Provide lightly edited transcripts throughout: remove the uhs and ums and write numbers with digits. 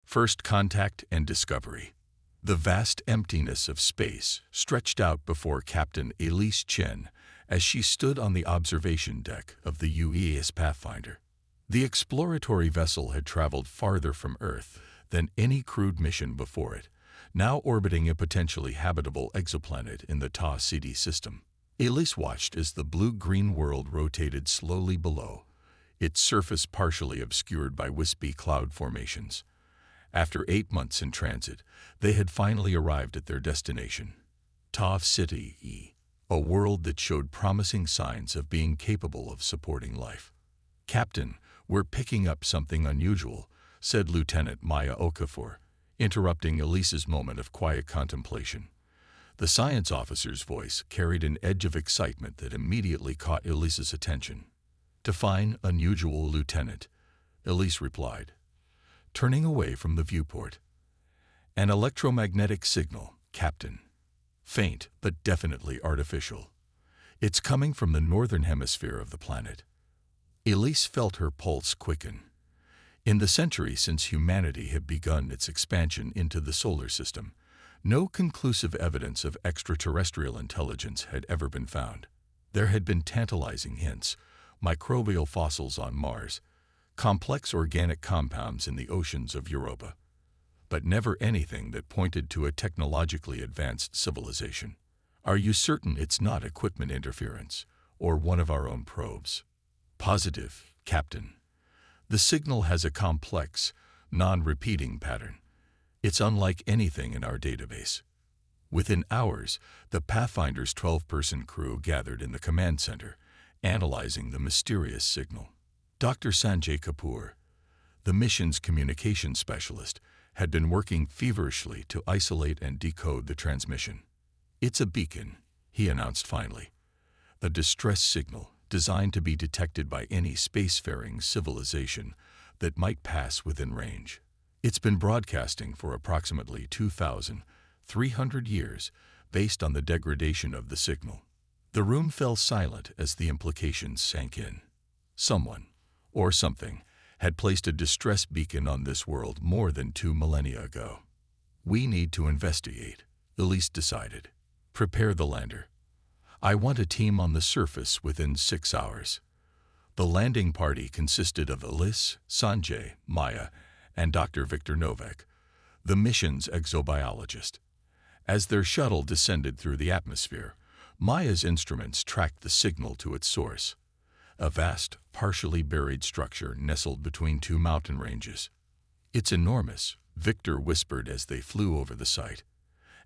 First contact and discovery. The vast emptiness of space stretched out before Captain Elise Chen as she stood on the observation deck of the UES Pathfinder. The exploratory vessel had traveled farther from Earth than any crewed mission before it, now orbiting a potentially habitable exoplanet in the Ta Ceti system. Elise watched as the blue-green world rotated slowly below, its surface partially obscured by wispy cloud formations. After 8 months in transit, they had finally arrived at their destination, Ta Ceti, a world that showed promising signs of being capable of supporting life. "Captain, we're picking up something unusual," said Lieutenant Maya Okafor, interrupting Elise's moment of quiet contemplation. The science officer's voice carried an edge of excitement that immediately caught Elise's attention. "Define unusual, Lieutenant," Elise replied, turning away from the viewport. "An electromagnetic signal, Captain. Faint, but definitely artificial. It's coming from the northern hemisphere of the planet." Elise felt her pulse quicken. In the century since humanity had begun its expansion into the solar system, no conclusive evidence of extraterrestrial intelligence had ever been found. There had been tantalizing hints, microbial fossils on Mars, complex organic compounds in the oceans of Europa, but never anything that pointed to a technologically advanced civilization. "Are you certain it's not equipment interference, or one of our own probes?" "Positive, Captain. The signal has a complex, non-repeating pattern. It's unlike anything in our database." Within hours, the Pathfinder's 12-person crew gathered in the command center, analyzing the mysterious signal. Dr. Sanjay Kapoor, the mission's communication specialist, had been working feverishly to isolate and decode the transmission. "It's a beacon," he announced finally. "A distress signal designed to be detected by any spacefaring civilization that might pass within range. It's been broadcasting for approximately 2,300 years based on the degradation of the signal." The room fell silent as the implications sank in. Someone, or something, had placed a distress beacon on this world more than 2 millennia ago. "We need to investigate," Elise decided. "Prepare the lander. I want a team on the surface within 6 hours." The landing party consisted of Elise, Sanjay, Maya, and Dr. Victor Novak, the mission's exobiologist. As their shuttle descended through the atmosphere, Maya's instruments tracked the signal to its source, a vast, partially buried structure nestled between 2 mountain ranges. "It's enormous," Victor whispered as they flew over the site.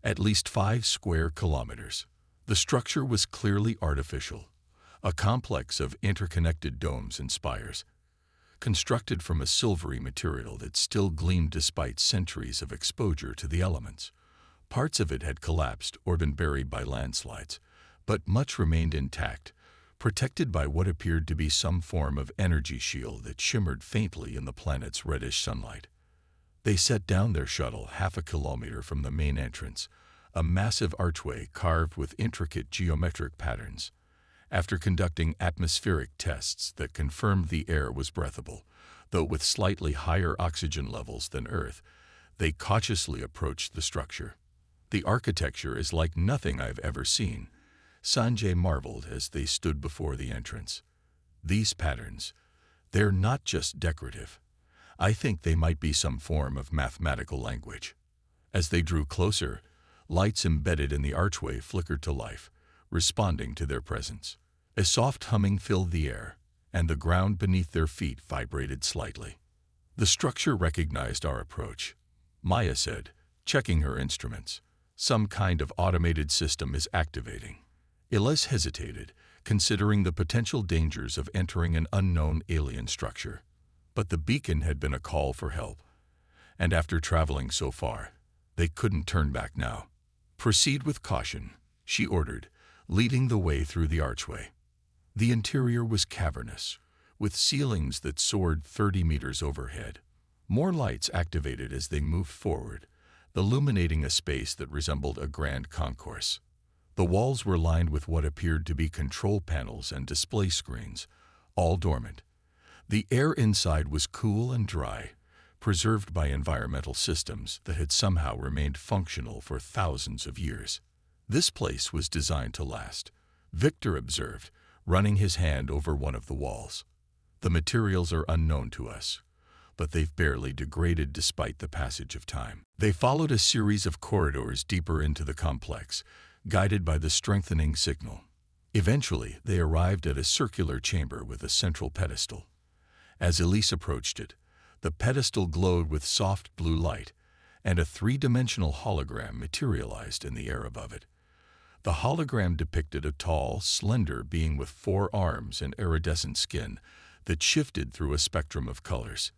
"At least 5 square kilometers." The structure was clearly artificial, a complex of interconnected domes and spires, constructed from a silvery material that still gleamed despite centuries of exposure to the elements. Parts of it had collapsed or been buried by landslides, but much remained intact, protected by what appeared to be some form of energy shield that shimmered faintly in the planet's reddish sunlight. They set down their shuttle half a kilometer from the main entrance, a massive archway carved with intricate geometric patterns. After conducting atmospheric tests that confirmed the air was breathable, though with slightly higher oxygen levels than Earth, they cautiously approached the structure. "The architecture is like nothing I've ever seen," Sanjay marveled as they stood before the entrance. "These patterns, they're not just decorative. I think they might be some form of mathematical language." As they drew closer, lights embedded in the archway flickered to life, responding to their presence. A soft humming filled the air, and the ground beneath their feet vibrated slightly. "The structure recognized our approach," Maya said, checking her instruments. "Some kind of automated system is activating." Elise hesitated, considering the potential dangers of entering an unknown alien structure. But the beacon had been a call for help, and after traveling so far, they couldn't turn back now. "Proceed with caution," she ordered, leading the way through the archway. The interior was cavernous, with ceilings that soared 30 meters overhead. More lights activated as they moved forward, illuminating a space that resembled a grand concourse. The walls were lined with what appeared to be control panels and display screens, all dormant. The air inside was cool and dry, preserved by environmental systems that had somehow remained functional for thousands of years. This place was designed to last, Victor observed, running his hand over one of the walls. The materials are unknown to us, but they've barely degraded despite the passage of time. They followed a series of corridors deeper into the complex, guided by the strengthening signal. Eventually, they arrived at a circular chamber with a central pedestal. As Elise approached it, the pedestal glowed with soft blue light, and a three-dimensional hologram materialized in the air above it. The hologram depicted a tall, slender being with 4 arms and iridescent skin that shifted through a spectrum of colors.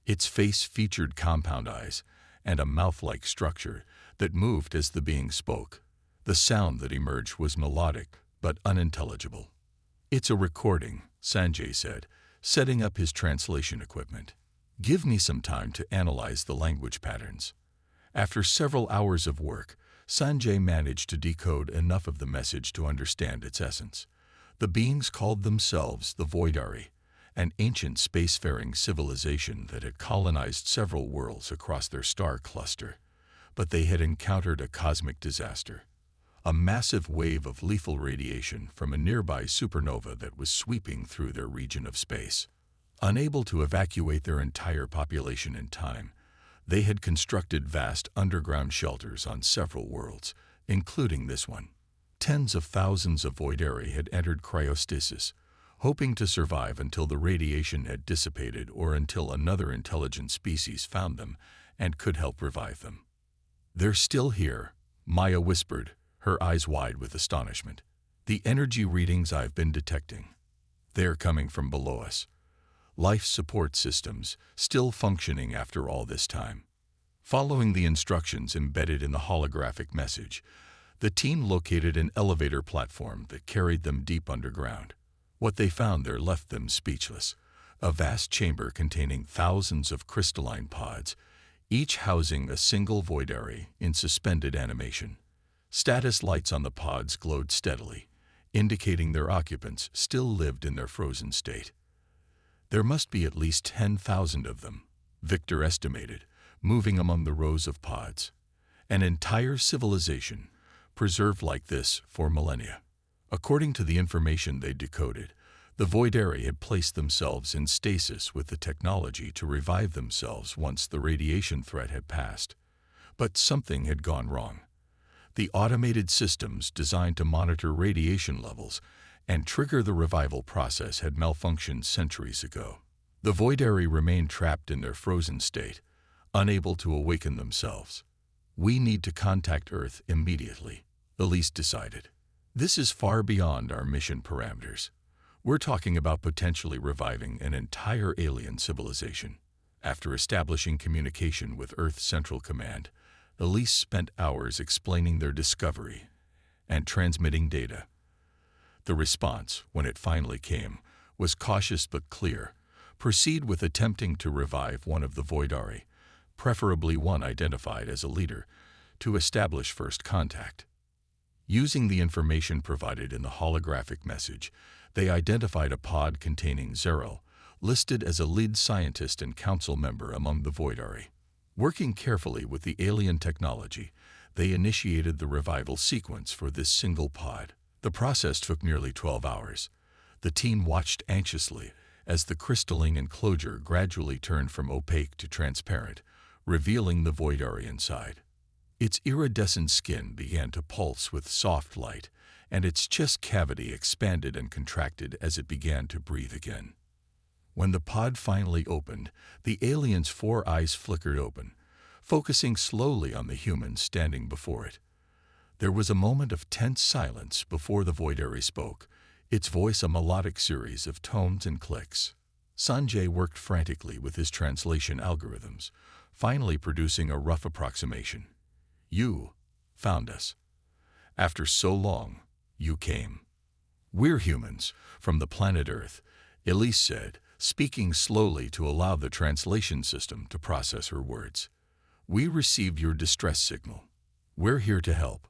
Its face featured compound eyes and a mouth-like structure that moved as the being spoke. The sound that emerged was melodic but unintelligible. "It's a recording," Sanjay said, setting up his translation equipment. "Give me some time to analyze the language patterns." After several hours of work, Sanjay managed to decode enough of the message to understand its essence. The beings called themselves the Voidari, an ancient spacefaring civilization that had colonized several worlds across their star cluster. But they had encountered a cosmic disaster, a massive wave of lethal radiation from a nearby supernova that was sweeping through their region of space. Unable to evacuate their entire population in time, they had constructed vast underground shelters on several worlds, including this one. Tens of thousands of Voidari had entered cryostasis, hoping to survive until the radiation had dissipated or until another intelligent species found them and could help revive them. "They're still here," Maya whispered, her eyes wide with astonishment. "The energy readings I've been detecting. They're coming from below us. Life support systems still functioning after all this time." Following the instructions embedded in the holographic message, the team located an elevator platform that carried them deep underground. What they found there left them speechless. A vast chamber containing thousands of crystalline pods, each housing a single Voidari in suspended animation. Status lights on the pods glowed steadily, indicating their occupants still lived in their frozen state. "There must be at least 10,000 of them," Victor estimated, moving among the rows of pods. An entire civilization, preserved like this for millennia. According to the information they decoded, the Voidari had placed themselves in stasis with the technology to revive themselves once the radiation threat had passed. But something had gone wrong. The automated systems designed to monitor radiation levels and trigger the revival process had malfunctioned centuries ago. The Voidari remained trapped in their frozen state, unable to awaken themselves. "We need to contact Earth immediately," Elise decided. "This is far beyond our mission parameters. We're talking about potentially reviving an entire alien civilization." After establishing communication with Earth Central Command, Elise spent hours explaining their discovery and transmitting data. The response, when it finally came, was cautious but clear. "Proceed with attempting to revive one of the Voidari, preferably one identified as a leader, to establish first contact." Using the information provided in the holographic message, they identified a pod containing Zeril, listed as a lead scientist and council member among the Voidari. Working carefully with the alien technology, they initiated the revival sequence for this single pod. The process took nearly 12 hours. The team watched anxiously as the crystalline enclosure gradually turned from opaque to transparent, revealing the Voidari inside. Its iridescent skin began to pulse with soft light, and its chest cavity expanded and contracted as it began to breathe again. When the pod finally opened, the alien's 4 eyes flickered open, focusing slowly on the human standing before it. There was a moment of tense silence before the Voidari spoke, its voice a melodic series of tones and clicks. Sanjay worked frantically with his translation algorithms, finally producing a rough approximation. "You found us. After so long, you came. We're humans, from the planet Earth," Elise said, speaking slowly to allow the translation system to process her words. "We received your distress signal. We're here to help."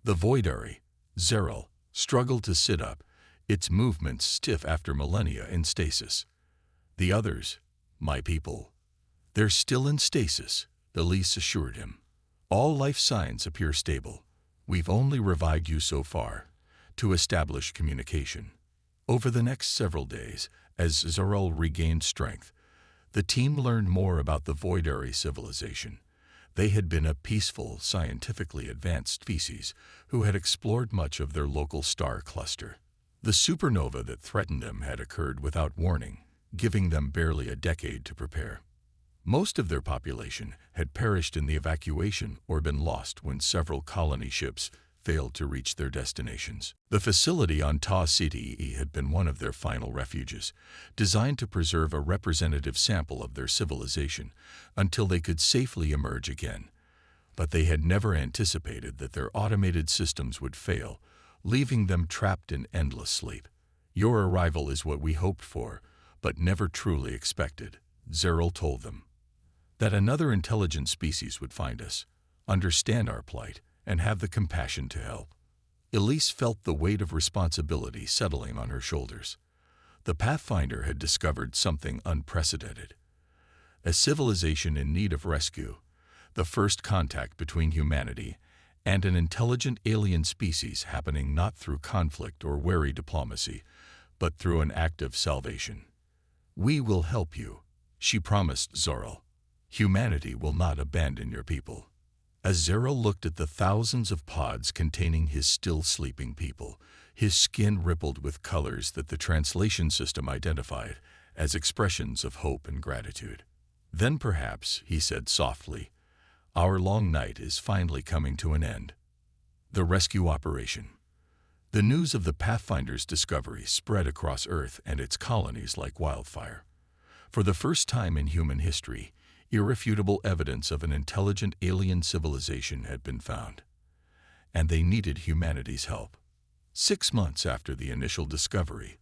The Voidari, Zeril, struggled to sit up, its movements stiff after millennia in stasis. "The others, my people, "They're still in stasis," Elise assured him. "All life signs appear stable. We've only revived you so far, to establish communication." Over the next several days, as Zarel regained strength, the team learned more about the Voidari civilization. They had been a peaceful, scientifically advanced species who had explored much of their local star cluster. The supernova that threatened them had occurred without warning, giving them barely a decade to prepare. Most of their population had perished in the evacuation or been lost when several colony ships failed to reach their destinations. The facility on Ta City had been one of their final refuges, designed to preserve a representative sample of their civilization until they could safely emerge again. But they had never anticipated that their automated systems would fail, leaving them trapped in endless sleep. "Your arrival is what we hoped for, but never truly expected," Zarel told them. "That another intelligent species would find us, understand our plight, and have the compassion to help." Elise felt the weight of responsibility settling on her shoulders. The Pathfinder had discovered something unprecedented. A civilization in need of rescue, the first contact between humanity and an intelligent alien species happening not through conflict or wary diplomacy, but through an act of salvation. "We will help you," she promised Zarel. "Humanity will not abandon your people." As Zarel looked at the thousands of pods containing his still sleeping people, his skin rippled with colors that the translation system identified as expressions of hope and gratitude. "Then perhaps," he said softly, "our long night is finally coming to an end." The rescue operation. The news of the Pathfinder's discovery spread across Earth and its colonies like wildfire. For the first time in human history, irrefutable evidence of an intelligent alien civilization had been found, and they needed humanity's help. 6 months after the initial discovery,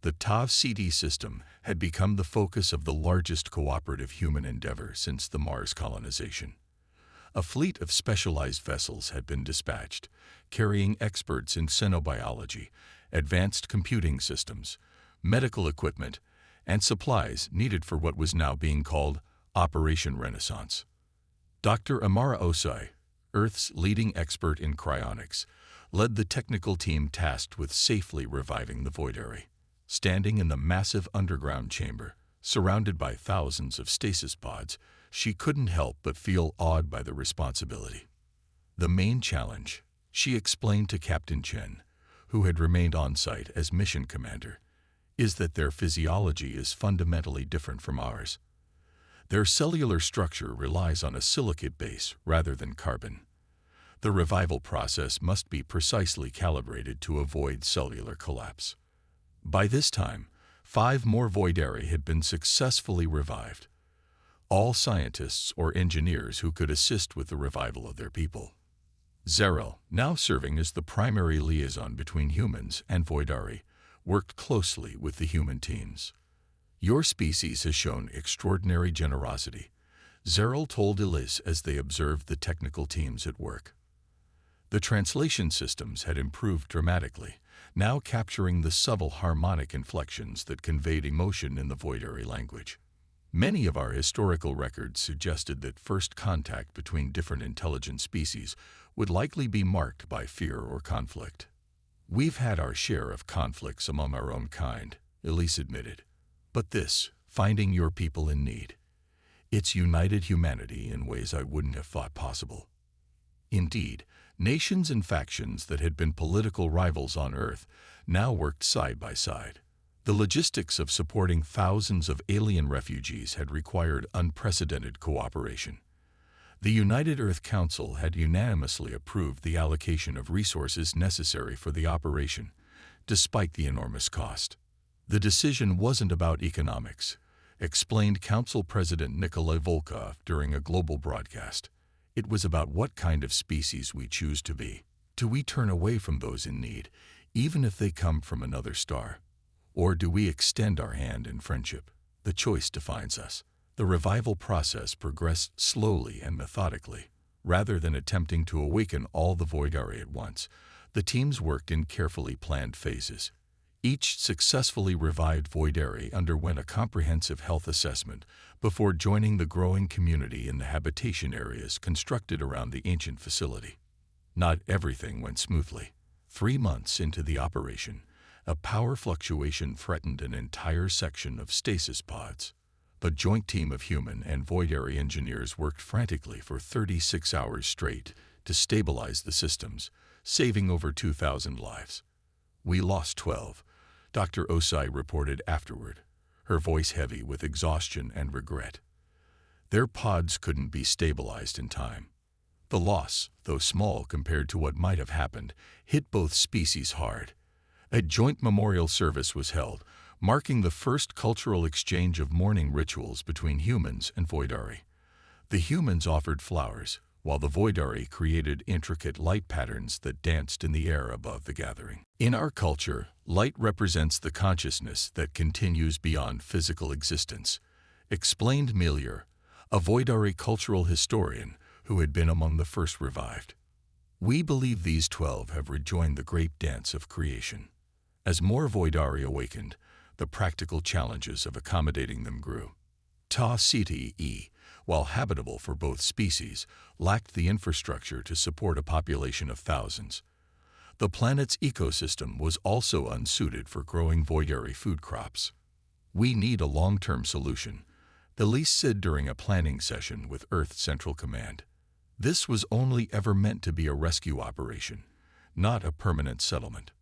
the Tav CD system had become the focus of the largest cooperative human endeavor since the Mars colonization. A fleet of specialized vessels had been dispatched, carrying experts in xenobiology, advanced computing systems, medical equipment, and supplies needed for what was now being called Operation Renaissance. Dr. Amara Osai, Earth's leading expert in cryonics, led the technical team tasked with safely reviving the Voidari. Standing in the massive underground chamber, surrounded by thousands of stasis pods, she couldn't help but feel awed by the responsibility. "The main challenge," she explained to Captain Chen, who had remained on site as mission commander, "is that their physiology is fundamentally different from ours. Their cellular structure relies on a silicate base rather than carbon. The revival process must be precisely calibrated to avoid cellular collapse." By this time, 5 more Voidari had been successfully revived, all scientists or engineers who could assist with the revival of their people. Zarel, now serving as the primary liaison between humans and Voidari, worked closely with the human teams. "Your species has shown extraordinary generosity," Zarel told Elise as they observed the technical teams at work. The translation systems had improved dramatically, now capturing the subtle harmonic inflections that conveyed emotion in the Voidari language. Many of our historical records suggested that first contact between different intelligent species would likely be marked by fear or conflict. "We've had our share of conflicts among our own kind," Elise admitted. "But this, finding your people in need, it's united humanity in ways I wouldn't have thought possible." Indeed, nations and factions that had been political rivals on Earth now worked side by side. The logistics of supporting thousands of alien refugees had required unprecedented cooperation. The United Earth Council had unanimously approved the allocation of resources necessary for the operation, despite the enormous cost. "The decision wasn't about economics," explained Council President Nikolai Volkov during a global broadcast. "It was about what kind of species we choose to be. Do we turn away from those in need, even if they come from another star? Or do we extend our hand in friendship? The choice defines us." The revival process progressed slowly and methodically. Rather than attempting to awaken all the Voidari at once, the teams worked in carefully planned phases. Each successfully revived Voidari underwent a comprehensive health assessment before joining the growing community in the habitation areas constructed around the ancient facility. Not everything went smoothly. 3 months into the operation, a power fluctuation threatened an entire section of stasis pods. A joint team of human and Voidari engineers worked frantically for 36 hours straight to stabilize the systems, saving over 2,000 lives. "We lost 12, Dr. Osai reported afterward, her voice heavy with exhaustion and regret. Their pods couldn't be stabilized in time. The loss, though small compared to what might have happened, hit both species hard. A joint memorial service was held, marking the first cultural exchange of mourning rituals between humans and Voidari. The humans offered flowers, while the Voidari created intricate light patterns that danced in the air above the gathering. In our culture, light represents the consciousness that continues beyond physical existence, explained Milier, a Voidari cultural historian who had been among the first revived. We believe these 12 have rejoined the great dance of creation. As more Voidari awakened, the practical challenges of accommodating them grew. Ta Ceti, while habitable for both species, lacked the infrastructure to support a population of thousands. The planet's ecosystem was also unsuited for growing Voidari food crops. "We need a long-term solution," Elise said during a planning session with Earth Central Command. This was only ever meant to be a rescue operation, not a permanent settlement.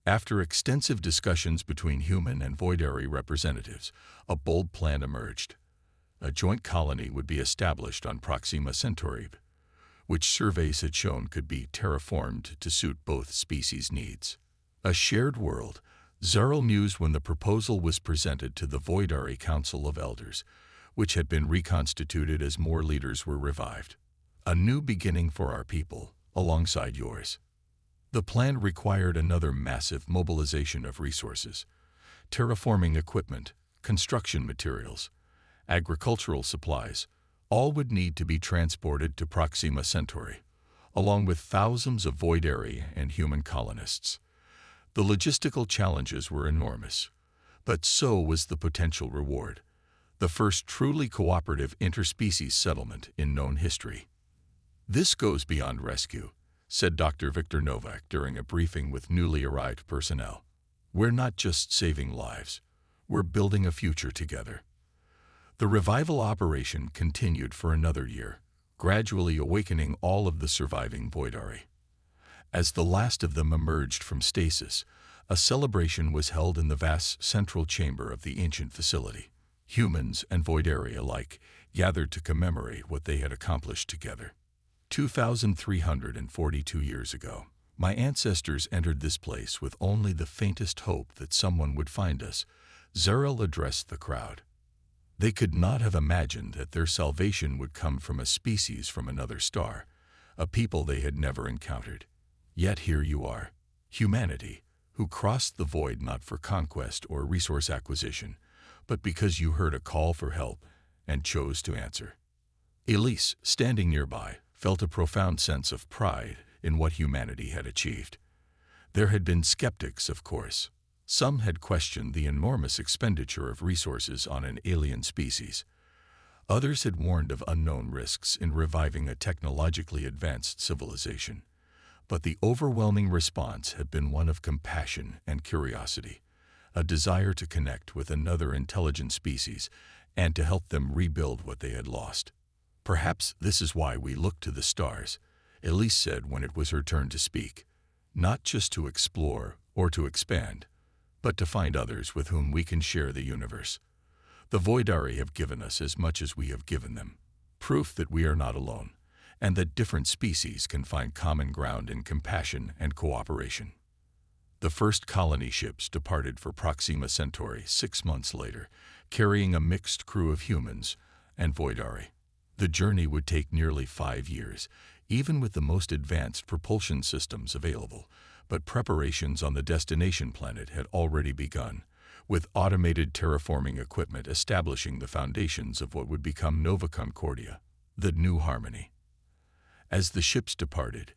After extensive discussions between human and Voidari representatives, a bold plan emerged. A joint colony would be established on Proxima Centauri, which surveys had shown could be terraformed to suit both species' needs. A shared world, Zarel mused when the proposal was presented to the Voidari Council of Elders, which had been reconstituted as more leaders were revived. "A new beginning for our people, alongside yours." The plan required another massive mobilization of resources: terraforming equipment, construction materials, agricultural supplies. All would need to be transported to Proxima Centauri, along with thousands of Voidari and human colonists. The logistical challenges were enormous, but so was the potential reward: the first truly cooperative interspecies settlement in known history. "This goes beyond rescue," said Dr. Victor Novak during a briefing with newly arrived personnel. "We're not just saving lives, we're building a future together." The revival operation continued for another year, gradually awakening all of the surviving Voidari. As the last of them emerged from stasis, a celebration was held in the vast central chamber of the ancient facility. Humans and Voidari alike gathered to commemorate what they had accomplished together. 2,342 years ago, my ancestors entered this place with only the faintest hope that someone would find us, Zarel addressed the crowd. They could not have imagined that their salvation would come from a species from another star, a people they had never encountered. Yet here you are, humanity, who crossed the void not for conquest or resource acquisition, but because you heard a call for help and chose to answer. Elise, standing nearby, felt a profound sense of pride in what humanity had achieved. There had been skeptics, of course. Some had questioned the enormous expenditure of resources on an alien species. Others had warned of unknown risks in reviving a technologically advanced civilization. But the overwhelming response had been one of compassion and curiosity, a desire to connect with another intelligent species and to help them rebuild what they had lost. "Perhaps this is why we look to the stars," Elise said when it was her turn to speak. "Not just to explore or to expand, but to find others with whom we can share the universe. The Voidari have given us as much as we have given them, proof that we are not alone, and that different species can find common ground in compassion and cooperation." The first colony ships departed for Proxima Centauri 6 months later, carrying a mixed crew of humans and Voidari. The journey would take nearly 5 years, even with the most advanced propulsion systems available, but preparations on the destination planet had already begun, with automated terraforming equipment establishing the foundations of what would become Nova Concordia, the new harmony. As the ships departed,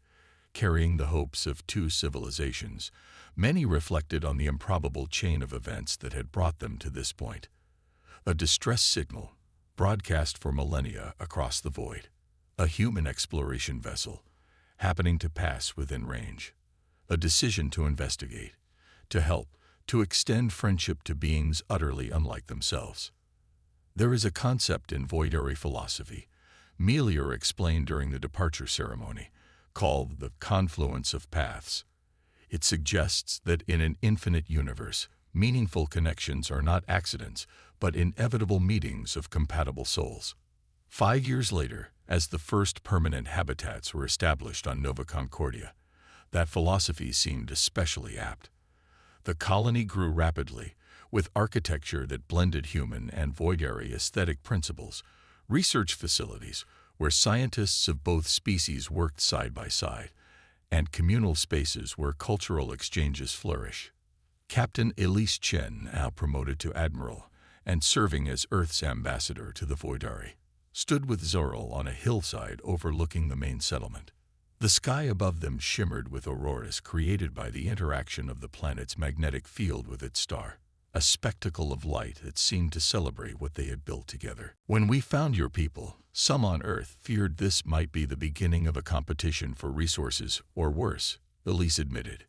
carrying the hopes of two civilizations, many reflected on the improbable chain of events that had brought them to this point. A distress signal, broadcast for millennia across the void. A human exploration vessel, happening to pass within range. A decision to investigate, to help, to extend friendship to beings utterly unlike themselves. There is a concept in voidary philosophy, Melior explained during the departure ceremony, called the confluence of paths. It suggests that in an infinite universe, meaningful connections are not accidents, but inevitable meetings of compatible souls. 5 years later, as the first permanent habitats were established on Nova Concordia, that philosophy seemed especially apt. The colony grew rapidly, with architecture that blended human and voidary aesthetic principles, research facilities where scientists of both species worked side by side, and communal spaces where cultural exchanges flourish. Captain Elise Chen, now promoted to admiral and serving as Earth's ambassador to the Voidari, stood with Zoril on a hillside overlooking the main settlement. The sky above them shimmered with auroras created by the interaction of the planet's magnetic field with its star, a spectacle of light that seemed to celebrate what they had built together. When we found your people, some on Earth feared this might be the beginning of a competition for resources, or worse, Elise admitted.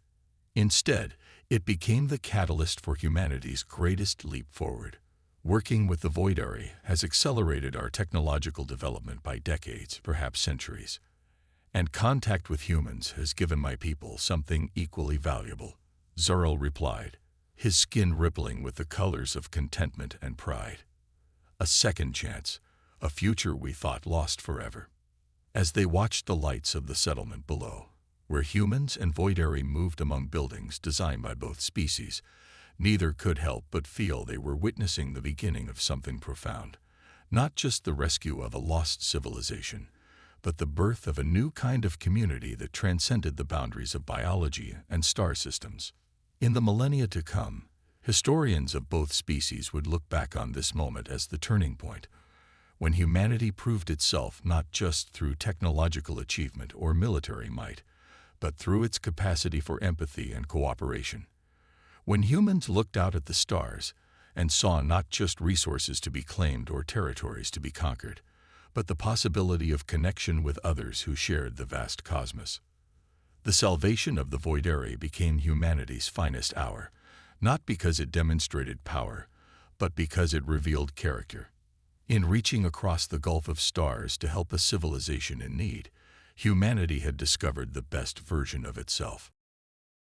Instead, it became the catalyst for humanity's greatest leap forward. Working with the Voidari has accelerated our technological development by decades, perhaps centuries. And contact with humans has given my people something equally valuable, Zoril replied, his skin rippling with the colors of contentment and pride. A second chance, a future we thought lost forever. As they watched the lights of the settlement below, where humans and Voidari moved among buildings designed by both species, neither could help but feel they were witnessing the beginning of something profound, not just the rescue of a lost civilization, but the birth of a new kind of community that transcended the boundaries of biology and star systems. In the millennia to come, historians of both species would look back on this moment as the turning point, when humanity proved itself not just through technological achievement or military might, but through its capacity for empathy and cooperation. When humans looked out at the stars and saw not just resources to be claimed or territories to be conquered, but the possibility of connection with others who shared the vast cosmos. The salvation of the Voidari became humanity's finest hour, not because it demonstrated power, but because it revealed character. In reaching across the gulf of stars to help a civilization in need, humanity had discovered the best version of itself.